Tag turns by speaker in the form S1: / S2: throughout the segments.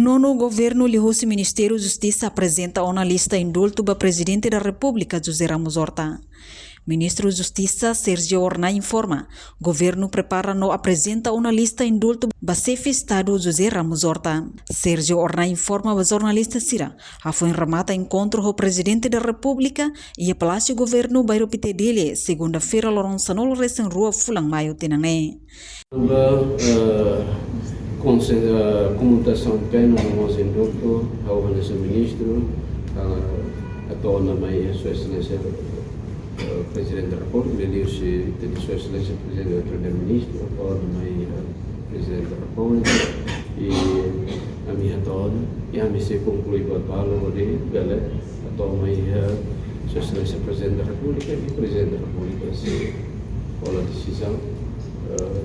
S1: Nono governo lihusi Ministério Justiça apresenta uma lista indulto para presidente da República José Ramos Horta. Ministro Justiça Sérgio Orna informa, governo prepara no apresenta uma lista indulto para chefe Estado José Ramos Horta. Sérgio Orna informa ao jornalista Sira, foi remata encontro com o presidente da República e o Palácio Governo Bairro Pitedele, segunda-feira Lourenço Nolo recém rua Fulang Maio Tenangé.
S2: Com a comutação de pena no nosso indulto, ao ministro, a dona Maia, Sua Excelência Presidente da República, ele teve Sua Excelência Presidente do Primeiro-Ministro, a dona Maia, Presidente da República, e a minha dona, e a mim se conclui o trabalho de ela, a dona Maia, Sua Excelência Presidente da República e o Presidente da República, se for a decisão,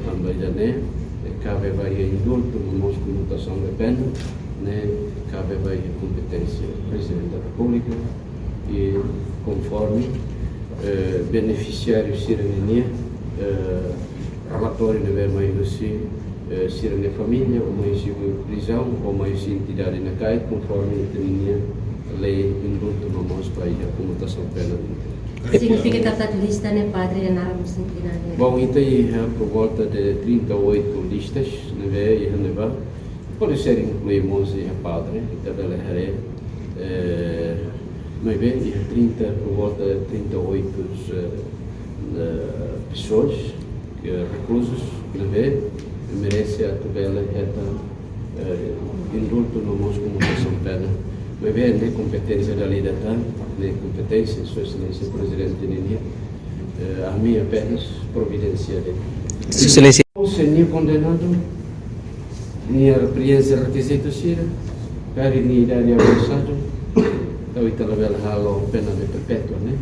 S2: também da NE. Cabe vai a indulto na nossa comutação de pena, cabe vai a competência do Presidente da República e conforme beneficiário cidadania, relatório de ver mais assim, cidadania família, ou mais prisão, ou mais entidade na CAI, conforme a lei indulto no nosso país, a comutação de pena.
S3: Significa que está lista né, padre na Ramos Centenário?
S2: Bom, então por volta de 38 listas, pode ser incluímos a padre, então mas bem, 30 por volta de 38 pessoas, reclusos, merece a tabela indulto no nosso comunicação pena. Mas bem, nem competência da lei da TAN, nem competência, Sua Excelência Presidente de Ninia, a minha apenas providência dele.
S4: Sua Excelência.
S2: O senhor condenado, minha repreensão requisito sira, cari ni idade avançado, então itala bela halo pena de perpétua, né?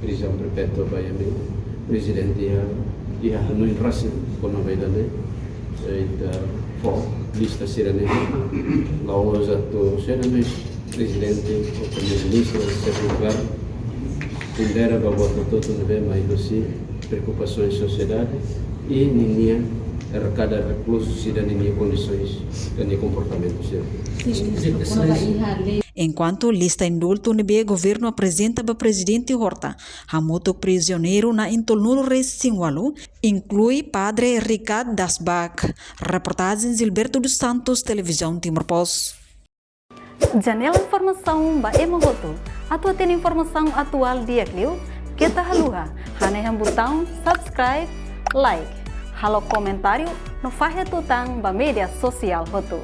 S2: Prisão perpétua vai a mim, Presidente ia no enrace com a vida, né? Então, lista sira né? Lá hoje to sira mas Presidente, o Primeiro-Ministro, o segundo lugar, pondera para o todo não vê mais assim preocupações da sociedade e ninguém cada recluso cidadania condições de comportamento
S1: Enquanto lista indulto NB governo apresenta para presidente Horta, Hamoto prisioneiro na Intolnulo Reis Singwalu, inclui padre Ricardo Dasbach. Reportagem Gilberto dos Santos, Televisão Timor Post.
S5: Janela informação ba Emogoto. Atua tem informação atual dia Clio. Kita haluha. Haneham botão subscribe, like. Halo comentário no Fahia Tutang ba media sosial Hotu.